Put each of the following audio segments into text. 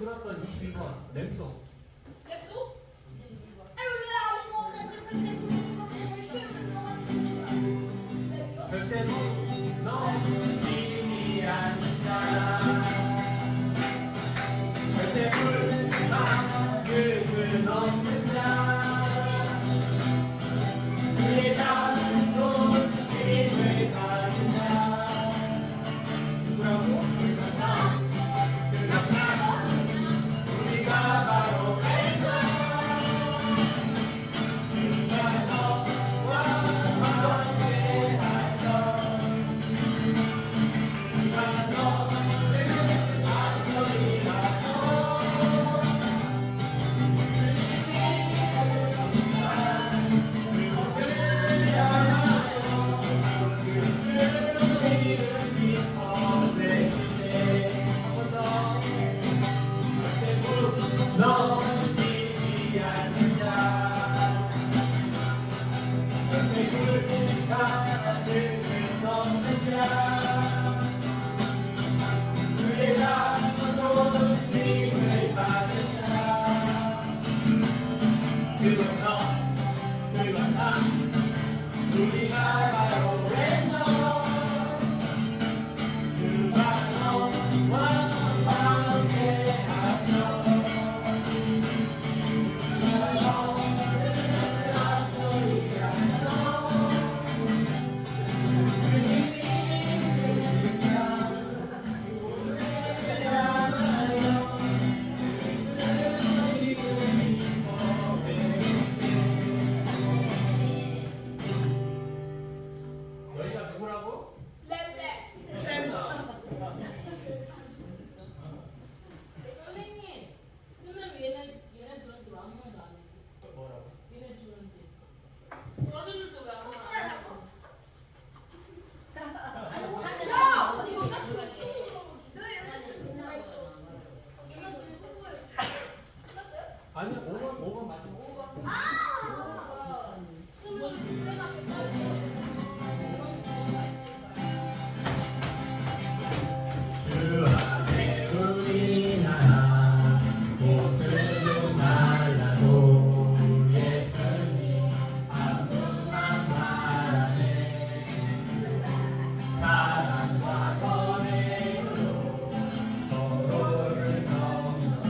들었던 22번 램송. 랩소? 절대로 너 지지 않는 자 절대 불망 끝을 넘는 자 주의 자도 주심을 가진 자 누구라고? 우리가 바로 주가 너와 함께 하셔 주가 너를 안전이라서 그곳을 향하여 그들의 이름 깊어 외치세 한번더 너는 믿지 않는 자 절대 불가능을 넘는 자 그의 자도 짐을 받은 자 그건 너 그건 나 우리가 바로 랜더 주가 너와 함께 하셔 너희가 누구라고? 선생님, 그러면 얘네 들한테 아무 말도 안 해. 뭐라고? 얘네 들한테. 어른들 또왜 아무 말도 안 해? 야, 이거 나 아니 5번 맞으면 5번 주 안에 우리 나라 곳으로 날라도 예수님 아무만 바라네 사랑과 선행으로 서로를 격려해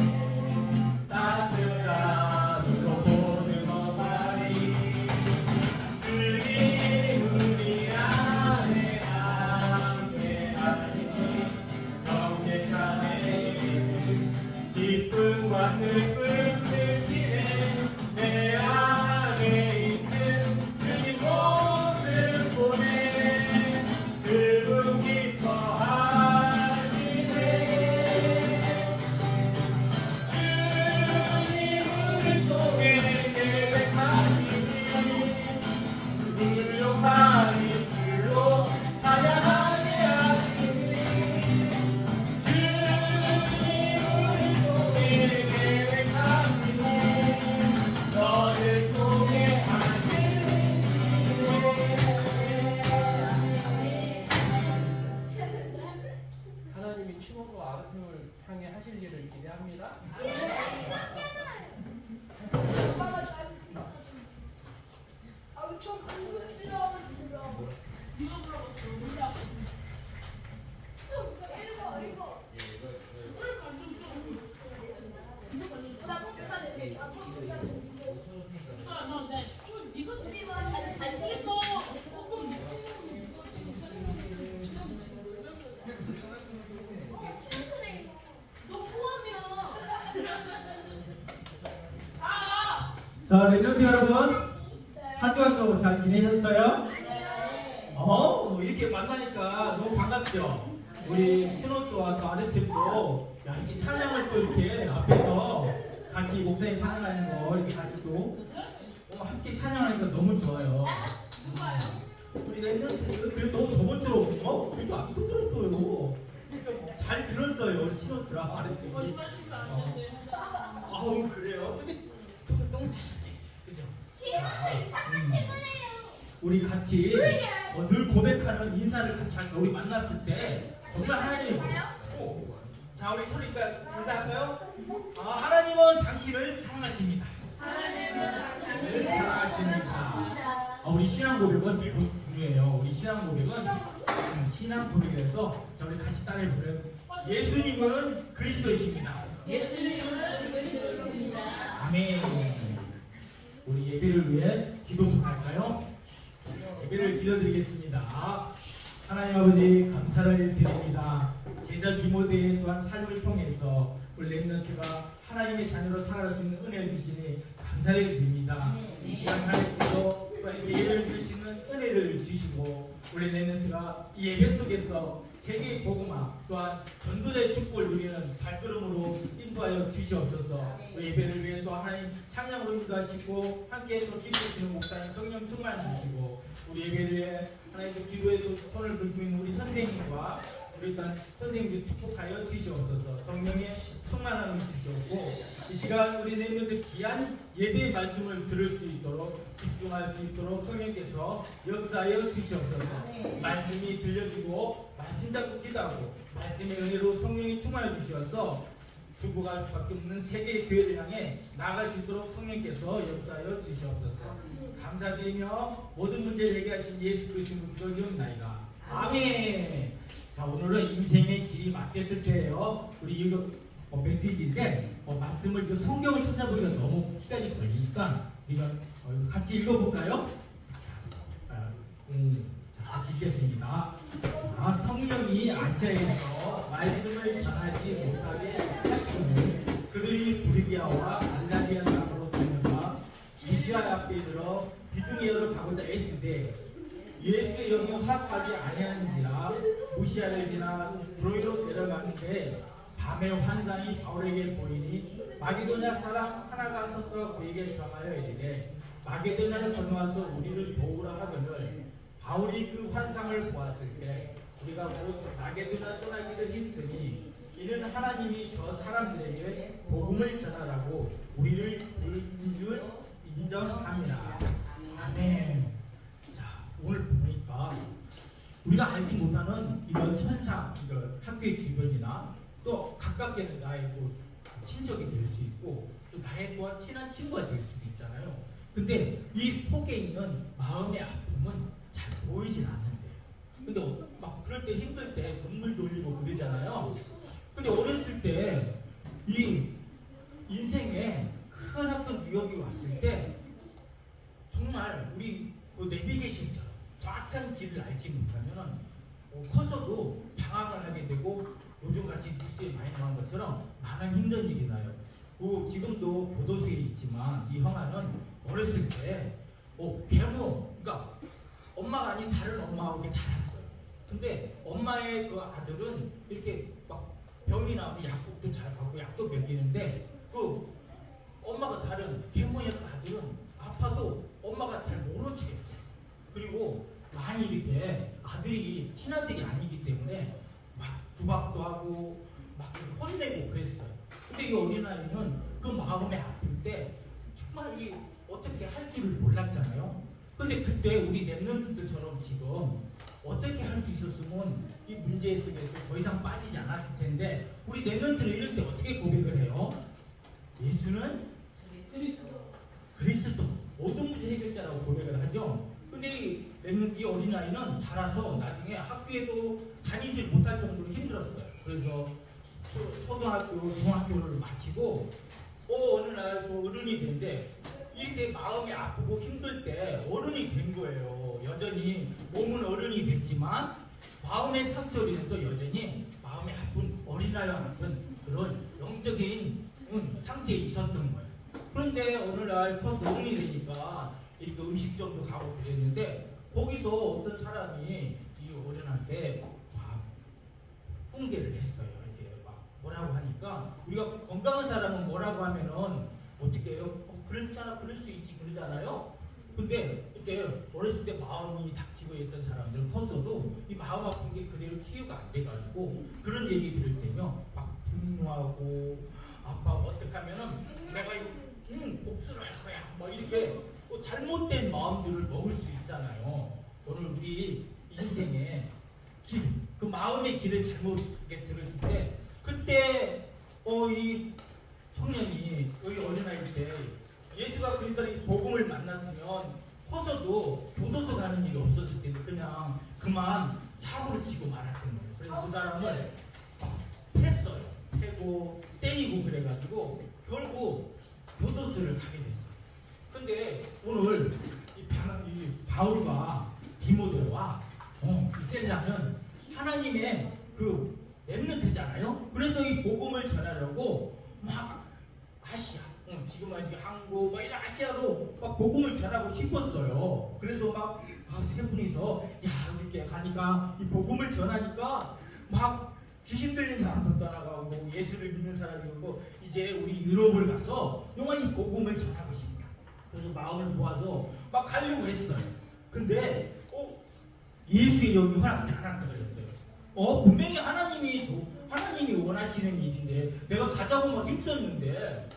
따스함으로 모든 것만이 주님 우리 안에 함께 하시니 경계찬에 기쁨과 슬픔 느끼네 내 안에 있는 주님 모습 보내 그분 기뻐하시네 주님을 통해 계획하시니 훌륭한 입술로 찬양하게 하시니 주님을 통해 계획하시니 너를 통해 하시니 하나님이 치모과 아르템을 향해 하실 일을 기대합니다. 좀 궁금스러워 들어. 이거 물어봤어. 우리 아빠. 읽어. 뭘 관심 좀. 나 똑같아. 너 네가 우리 머리는 다 이거 조금 미친놈이 친구네 이거. 너 포함이야. 아. 자, 랩런트 여러분, 한 주간도 잘 지내셨어요? 이렇게 만나니까 너무 반갑죠? 우리 신호수와 저 아르템도 이렇게 찬양을 또 이렇게 앞에서 같이 목사님 찬양하는 거 이렇게 같이 또 함께 찬양하니까 너무 좋아요. 누가요? 우리 랩런트 그래도 너무 저번주로 그래도 안 들었어요. 그러니까 잘 들었어요. 우리 신호수랑 아르템. 거짓말 치면 안 되는데. 아우 그래요? 근데 너무 잘했죠, 그죠? 친구는 이상한 친구네요. 우리 같이 늘 고백하는 인사를 같이 할까? 우리 만났을 때 정말 하나님 자 우리 서로 인사할까요? 하나님은 당신을 사랑하십니다. 늘 사랑하십니다. 우리 신앙 고백은 매우 중요해요. 우리 신앙 고백은 신앙 신앙 고백에서 자, 우리 같이 따라해볼까요? 예수님은 그리스도이십니다. 예수님은 그리스도이십니다. 아멘. 우리 예배를 위해 기도할까요? 예배를 기도드리겠습니다. 하나님 아버지 감사를 드립니다. 제자 디모데의 또한 삶을 통해서 우리 렘넌트가 하나님의 자녀로 살아갈 수 있는 은혜를 주시니 감사를 드립니다. 이 시간 하나님께서 이렇게 예배를 드릴 수 있는 은혜를 주시고 우리 렘넌트가 이 예배 속에서 세계 복음화 또한 전도자의 축복을 누리는 발걸음으로 인도하여 주시옵소서. 그 예배를 위해 또 하나님 찬양으로 인도하시고 함께 또 기도하시는 목사님 성령 충만 주시고 우리 예배를 위해 하나님 또 기도에 또 손을 들고 있는 우리 선생님과 우리 일단 선생님들 축복하여 주시옵소서. 성령의 충만함을 주시옵고 이 시간 우리 렘넌트들 귀한 예배의 말씀을 들을 수 있도록 집중할 수 있도록 성령께서 역사하여 주시옵소서. 말씀이 들려주고 말씀 잡고 기도하고 말씀의 은혜로 성령이 충만해 주셔서 죽어갈 수밖에 없는 세계의 교회를 향해 나아갈 수 있도록 성령께서 역사하여 주시옵소서. 감사드리며 모든 문제를 해결하신 예수 그리스도의 기도드리옵나이다. 아멘. 자, 오늘은 인생의 길이 막혔을 때예요. 우리 이거 메시지인데 말씀을 이거 성경을 찾아보기가 너무 시간이 걸리니까 우리가 같이 읽어볼까요? 자, 같이 읽겠습니다. 성령이 아시아에서 말씀을 전하지 못하게 하시는 그들이 부르기아와 갈라디아 땅으로 달려가 무시아 앞에 들어 비두니아로 가고자 애쓰되 예수의 영이 허락하지 아니하는지라 무시아를 지나 브로이로 내려가는데 밤에 환상이 바울에게 보이니 마게도냐 사람 하나가 서서 그에게 전하여 이르되 마게도냐를 건너와서 우리를 도우라 하거늘 바울이 그 환상을 보았을 때 우리가 곧 마게도냐 떠나기를 힘쓰니 이는 하나님이 저 사람들에게 복음을 전하라고 우리를 부른 줄 인정합니다. 아멘. 자, 오늘 보니까 우리가 알지 못하는 이런 현상, 이거 학교의 주변이나 또 가깝게는 나의 또 친척이 될 수 있고 또 나의 또한 친한 친구가 될 수도 있잖아요. 근데 이 속에 있는 마음의 아픔은 잘 보이진 않는데 근데 막 그럴 때 힘들 때 눈물 돌리고 그러잖아요. 근데 어렸을 때 이 인생에 큰 어떤 위협이 왔을 때 정말 우리 그 내비게이션처럼 정확한 길을 알지 못하면은 커서도 방황을 하게 되고 요즘같이 뉴스에 많이 나온 것처럼 많은 힘든 일이 나요. 지금도 교도소에 있지만 이 형아는 어렸을 때 계모, 그러니까 엄마가 아닌 다른 엄마하고 자랐어요. 근데 엄마의 그 아들은 이렇게 막 병이 나면 약국도 잘 가고 약도 먹이는데 그 엄마가 다른 계모의 아들은 아파도 엄마가 잘 모른 척 했어요. 그리고 많이 이렇게 아들이 친아들이 아니기 때문에 막 구박도 하고 막 혼내고 그랬어요. 근데 이 어린아이는 그 마음에 아플 때 정말 어떻게 할 줄을 몰랐잖아요. 근데 그때 우리 렘넌트들처럼 지금 어떻게 할 수 있었으면 이 문제 속에서 더 이상 빠지지 않았을 텐데 우리 렘넌트는 이럴 때 어떻게 고백을 해요? 예수는 그리스도 모든 문제 해결자라고 고백을 하죠. 근데 이 어린아이는 자라서 나중에 학교에도 다니지 못할 정도로 힘들었어요. 그래서 초등학교, 중학교를 마치고 어느 날 또 어른이 된데 이렇게 마음이 아프고 힘들 때 어른이 된 거예요. 여전히 몸은 어른이 됐지만 마음의 상처로 인해서 여전히 마음이 아픈 어린아이와 같은 그런 영적인 상태에 있었던 거예요. 그런데 어느 날 커서 어른이 되니까 이렇게 음식점도 가고 그랬는데 거기서 어떤 사람이 이 어른한테 막 훈계를 했어요. 이렇게 막 뭐라고 하니까 우리가 건강한 사람은 뭐라고 하면은 어떻게 해요? 그랬잖아, 그럴 수 있지 그러잖아요. 근데 이렇게 어렸을 때 마음이 닥치고 있던 사람들 커서도 이 마음 아픈 게 그대로 치유가 안 돼가지고 그런 얘기 들을 때면 막 분노하고 아빠 어떻게 하면은 내가 복수를 할 거야 막 이렇게 잘못된 마음들을 먹을 수 있잖아요. 오늘 우리 인생의 길, 그 마음의 길을 잘못하게 들었을 때 그때 이 청년이 여기 어린아이 때 예수가 그랬더니 복음을 만났으면 커서도 교도소 가는 일이 없었을 텐데 그냥 그만 사고를 치고 치고 말았던 거예요. 그래서 그 사람을 팼어요. 패고 때리고 그래가지고 결국 교도소를 가게 됐어요. 근데 오늘 이 바울과 디모데와 이 셀라는 하나님의 그 렘넌트잖아요. 그래서 이 복음을 전하려고 막 아시아, 지금은 이제 한국 막 이런 아시아로 막 복음을 전하고 싶었어요. 그래서 막 세 분이서 야 이렇게 가니까 이 복음을 전하니까 막 귀신 들린 사람도 떠나가고 예수를 믿는 사람이 있고 이제 우리 유럽을 가서 영원히 이 복음을 전하고 싶다. 그래서 마음을 모아서 막 가려고 했어요. 근데 예수의 영이 허락지 않았다 그랬어요. 분명히 하나님이 원하시는 일인데 내가 가자고 막 힘썼는데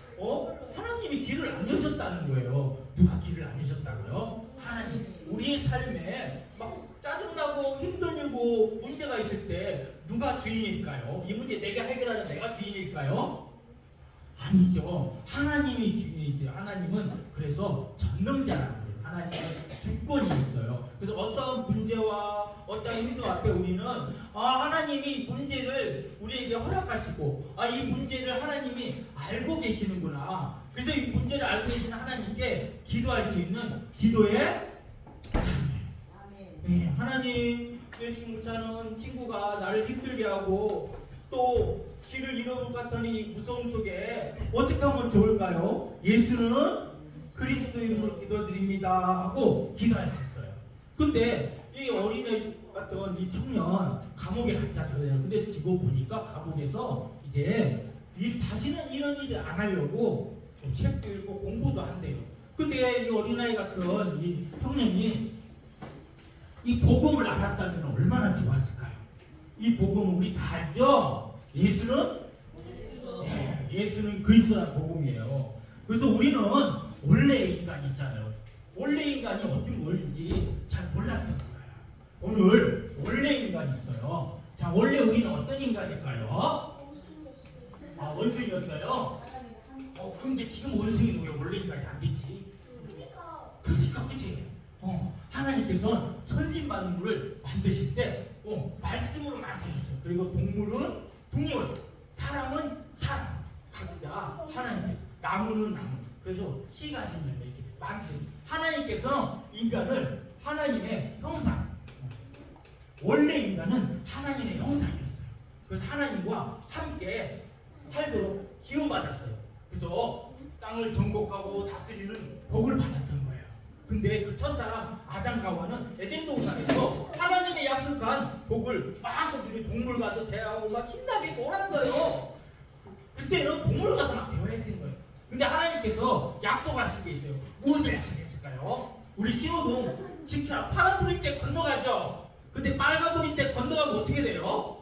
하나님이 길을 안 여셨다는 거예요. 누가 길을 안 여셨다고요? 하나님. 우리의 삶에 막 짜증나고 힘들고 문제가 있을 때 누가 주인일까요? 이 문제 내가 해결하는 내가 주인일까요? 아니죠. 하나님이 주인이세요. 하나님은 그래서 전능자라는 거예요. 하나님은 주권이 있어요. 그래서 어떤 문제와 어떤 힘들 앞에 우리는 하나님이 문제를 우리에게 허락하시고 이 문제를 하나님이 알고 계시는구나. 그래서 이 문제를 알고 계시는 하나님께 기도할 수 있는 기도의 자녀예요. 네, 하나님 내 친구가 나를 힘들게 하고 또 길을 잃어볼 것 같더니 무서움 속에 어떻게 하면 좋을까요? 예수는 그리스도 이름으로 기도드립니다 하고 기도할 수 있어요. 근데 이 어린애 같던 이 청년 감옥에 갔다 들어요. 근데 지고 보니까 감옥에서 이제 다시는 이런 일을 안 하려고 책도 읽고 공부도 한대요. 근데 이 어린아이 같던 이 청년이 이 복음을 알았다면 얼마나 좋았을까요? 이 복음은 우리 다 알죠? 예수는 그리스도라는 복음이에요. 그래서 우리는 원래의 인간이 있잖아요. 원래 인간이 어떤 건지 잘 몰랐던 거예요. 오늘 원래 인간이 있어요. 자, 원래 우리는 어떤 인간일까요? 원숭이였어요. 근데 지금 원숭이는 왜 원래 인간이 안 됐지? 그러니까 그치? 하나님께서 천지만물을 만드실 때 말씀으로 만드셨어요. 그리고 동물은 동물, 사람은 사람, 각자 하나님께서 나무는 나무. 그래서 씨 가진 열매 이렇게 만드셨어요. 하나님께서 인간을 하나님의 형상, 원래 인간은 하나님의 형상이었어요. 그래서 하나님과 함께 살도록 지원받았어요. 그래서 땅을 정복하고 다스리는 복을 받았던 거예요. 근데 그 첫사람 아담과 하와는 에덴 동산에서 하나님의 약속한 복을 막 그들이 동물과도 대하고 막 신나게 놀았어요. 그때는 동물과도 막 대화해야 되는 거예요. 근데 하나님께서 약속하신 게 있어요. 무엇을 약속했을까요? 우리 신호등 지켜라. 파란불일 때 건너가죠. 근데 빨간불일 때 건너가면 어떻게 돼요?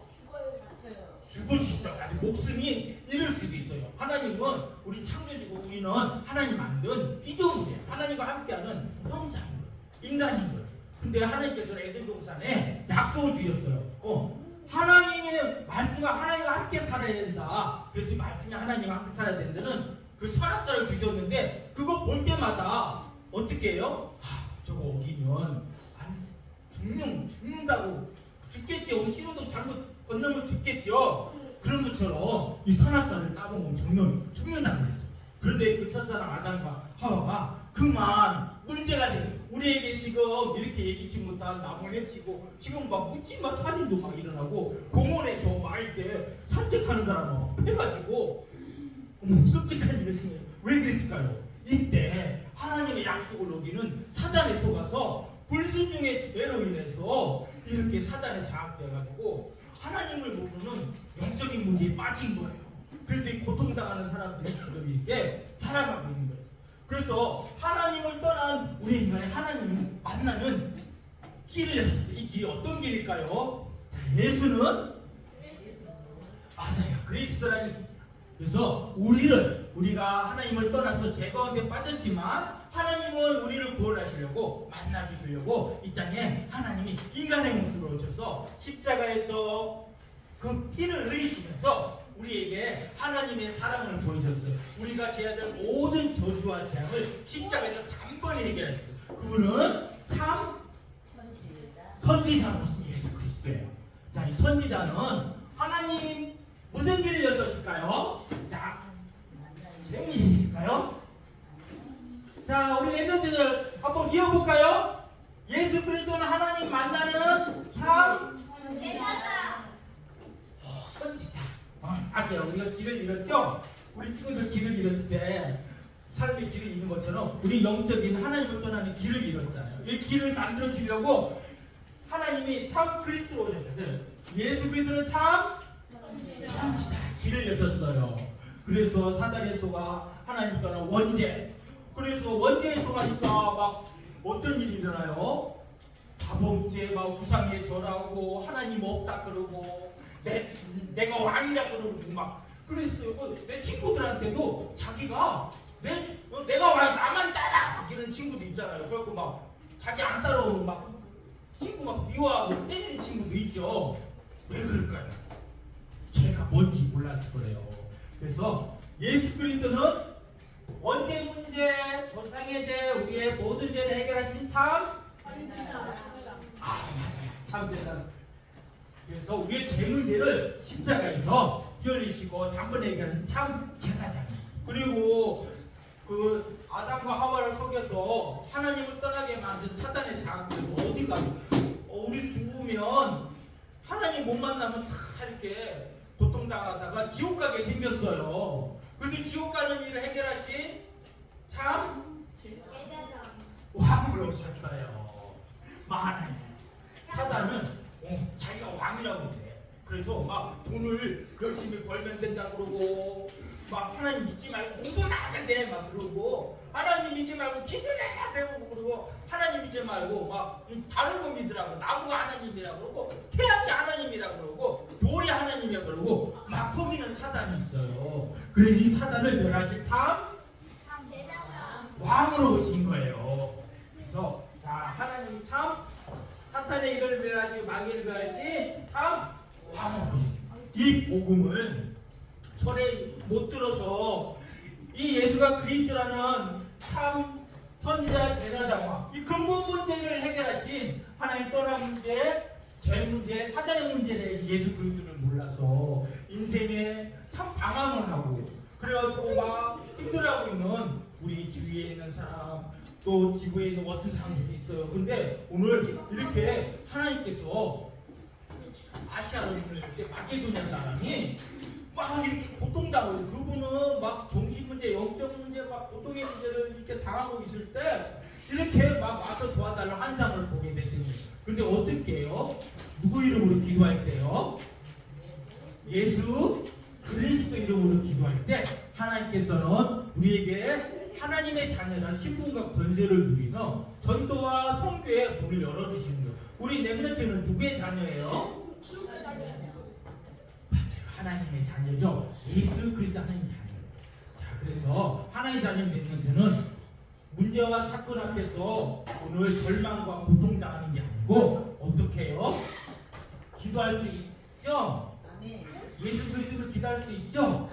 죽을 수 있어요. 목숨이 잃을 수도 있어요. 하나님은 우리 창조주고 우리는 하나님 만든 피조물이에요. 하나님과 함께하는 형상인 거예요. 인간인 거예요. 근데 하나님께서는 에덴 동산에 약속을 주셨어요. 하나님의 말씀과 하나님과 함께 살아야 된다. 그래서 이 말씀이 하나님과 함께 살아야 되는 데는 그 선악과를 주셨는데 그거 볼 때마다 어떻게 해요? 저거 어기면 죽는다고 죽겠지. 오늘 신호등 잘못 건너면 죽겠죠. 그런 것처럼 이 선악과를 따먹으면 죽는다고 했어요. 그런데 그 첫사람 아담과 하와가 그만 문제가 돼. 우리에게 지금 이렇게 예기치 못한 나무를 해치고 지금 막 묻지마 살인도 막 일어나고 공원에서 막 이렇게 산책하는 사람을 해가지고 끔찍한 일을 생겨요. 왜 그랬을까요? 이때 하나님의 약속을 어기는 사단에 속아서 불순종의 죄로 인해서 이렇게 사단에 장악돼가지고 하나님을 모르는 영적인 문제에 빠진 거예요. 그래서 이 고통당하는 사람들이 지금 이렇게 살아가고 있는 거예요. 그래서 하나님을 떠난 우리 인간의 하나님을 만나는 길을 여셨어요. 이 길이 어떤 길일까요? 자, 예수는 맞아요. 그리스도라는 길이에요. 그래서 우리가 하나님을 떠나서 죄 가운데 빠졌지만 하나님은 우리를 구원하시려고 만나주시려고 이 땅에 하나님이 인간의 모습을 오셔서 십자가에서 그 피를 흘리시면서 우리에게 하나님의 사랑을 보여줬어요. 우리가 져야 될 모든 저주와 재앙을 십자가에서 단번에 해결하셨어요. 그분은 참 선지자로신 예수 그리스도예요. 자, 이 선지자는 하나님 무슨 길을 여셨을까요? 자, 재미있을까요? 자, 우리 랩런트들 한번 이어볼까요? 예수 그리스도는 하나님 만나는 참 대단하다. 선지자. 맞아요. 우리가 길을 잃었죠? 우리 친구들 길을 잃었을 때 삶의 길을 잃는 것처럼 우리 영적인 하나님을 떠나는 길을 잃었잖아요. 이 길을 만들어 주려고 하나님이 참 그리스도로 오셨어요. 예수 그리스도는 참 선지자 길을 여셨어요. 그래서 사단의 소가 하나님 떠나 원죄. 그래서 원죄의 소가니까 막 어떤 일이 일어나요? 자범죄, 막 우상에 절하고 하나님 없다 그러고 내가 왕이라 그러고 막 그랬어요. 내 친구들한테도 자기가 내가 왕 나만 따라 막 이런 친구도 있잖아요. 그래갖고 막 자기 안 따라오면 막 친구 막 미워하고 때리는 친구도 있죠. 왜 그럴까요? 죄가 뭔지 몰라서 그래요. 그래서 예수 그리스도는 원죄 문제, 조상의 죄, 우리의 모든 죄를 해결하신 참 맞아요. 참 대단. 그래서 우리의 죄 문제를 십자가에서 뛰어내시고 단번에 해결하신 참 제사장. 그리고 그 아담과 하와를 속여서 하나님을 떠나게 만든 사단의 장악들 어디가? 우리 죽으면 하나님 못 만나면 다 이렇게 고통당하다가 지옥 가게 생겼어요. 그래서 지옥 가는 일을 해결하신 참 대단하다. 왕으로 오셨어요. 많아요. 사단은 자기가 왕이라고 그래. 그래서 막 돈을 열심히 벌면 된다 그러고 막 하나님 믿지 말고 공부만 하면 돼 막 그러고 하나님 믿지 말고 기도해야 배우고 그러고 하나님 믿지 말고 막 다른 거 믿으라고 나무가 하나님이라고 그러고 태양이 하나님이라고 그러고 돌이 하나님이라고 그러고 막 속이는 사단이 있어요. 그래서 이 사단을 멸하실 참 대단하다. 왕으로 오신 거예요. 그래서 자 하나님 참 사탄의 일을 멸하시고 마귀를 멸하신 참 왕으로 오신 이 복음을 손에 못 들어서 이 예수가 그리스도라는 참 선지자 제사장과 이 근본 문제를 해결하신 하나님 떠난 문제, 죄 문제, 사단의 문제를 예수 그리스도를 몰라서 인생에 참 방황을 하고 그래가지고 막 힘들어하고 있는 우리 주위에 있는 사람 또 지구에 있는 어떤 사람들도 있어요. 근데 오늘 이렇게 하나님께서 아시아로 이렇게 마케도니아 사람이 막 이렇게 고통당하고 그분은 막 정신 문제, 영적 문제, 막 고통의 문제를 이렇게 당하고 있을 때 이렇게 막 와서 도와달라는 환상을 보게 되죠. 근데 어떻게 해요? 누구 이름으로 기도할 때요? 예수 그리스도 이름으로 기도할 때 하나님께서는 우리에게 하나님의 자녀라 신분과 권세를 누리는 전도와 선교의 문을 열어주시는 거예요. 우리 렘넌트는 누구의 자녀예요? 하나님의 자녀죠. 예수 그리스도 하나님 자녀예요. 자, 그래서 하나님의 자녀 렘넌트는 문제와 사건 앞에서 오늘 절망과 고통당하는 게 아니고 어떻게 해요? 기도할 수 있죠? 예수 그리스도를 기도할 수 있죠?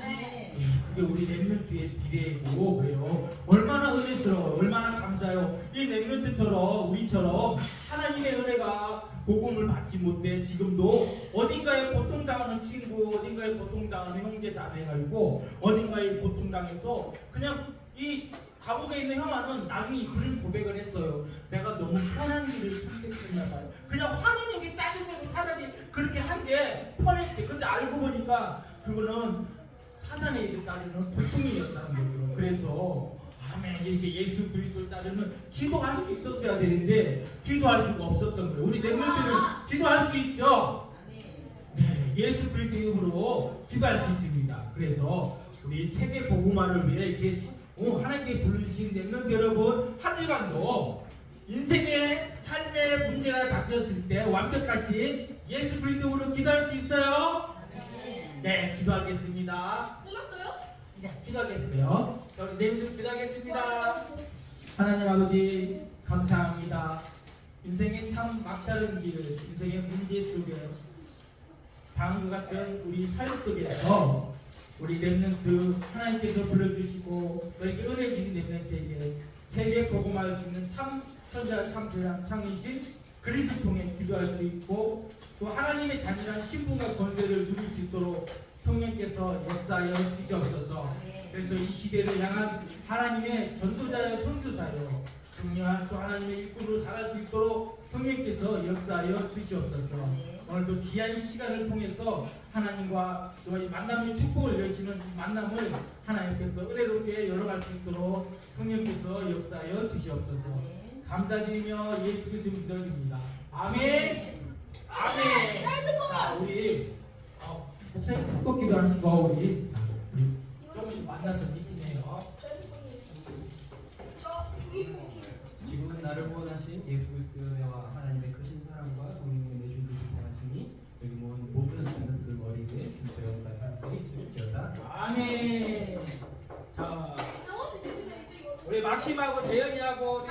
그게 우리 렘넌트의 비례고 그래요. 얼마나 은혜스러워요. 얼마나 감사해요. 이 렘넌트처럼 우리처럼 하나님의 은혜가 복음을 받지 못해 지금도 어딘가에 고통당하는 친구, 어딘가에 고통당하는 형제 자매가 있고 어딘가에 고통당해서 그냥 이 감옥에 있는 형아는 나중에 그런 고백을 했어요. 내가 너무 편한 길을 선택했나 봐요. 그냥 화내는 게 짜증내고 차라리 그렇게 한 게 편했대. 근데 알고 보니까 그거는 사단의 일을 따르는 고통이었다는 거죠. 그래서 아멘 이렇게 예수 그리스도를 따르는 기도할 수 있었어야 되는데 기도할 수가 없었던 거예요. 우리 렘넌트는 기도할 수 있죠. 네, 예수 그리스도 이름으로 기도할 수 있습니다. 그래서 우리 세계 복음화를 위해 이렇게 하나님께 불러주신 렘넌트 여러분 한 주간도 인생의 삶의 문제가 닥쳤을 때 완벽하신 예수 그리스도로 기도할 수 있어요? 네, 기도하겠습니다. 끝났어요? 네, 기도하겠어요. 자, 우리 렘넌트 기도하겠습니다. 하나님 아버지 감사합니다. 인생의 참 막다른 길, 인생의 문제 속에 다음과 같은 우리 삶 속에서 우리 렘넌트 하나님께서 불러주시고 너에게 은혜 주신 렘넌트에게 세계 복음할 수 있는 참 천자 참 대장 창이신 그리스도 통해 기도할 수 있고 또 하나님의 자녀란 신분과 권세를 누릴 수 있도록 성령께서 역사하여 주시옵소서. 그래서 이 시대를 향한 하나님의 전도자여 선교사여 중요한 또 하나님의 일꾼으로 자랄 수 있도록 성령께서 역사하여 주시옵소서. 오늘도 귀한 시간을 통해서 하나님과 또 이 만남의 축복을 여시는 이 만남을 하나님께서 은혜롭게 열어갈 수 있도록 성령께서 역사하여 주시옵소서. 감사드리며 예수 그리스도 믿어드립니다. 아멘. 아멘. 자, 우리 목사님 축복 기도하시고 우리 조금씩 만나서 미팅해요. 지금은 나를 구원하신 예수 그리스도와 하나님의 크신 사랑과 성령님의 내준 그 평하심이 여기 모은 모든 자녀들 머리 위에 진짜 영광 함께 있을지어다. 아멘. 자, 우리 막심하고 대현이하고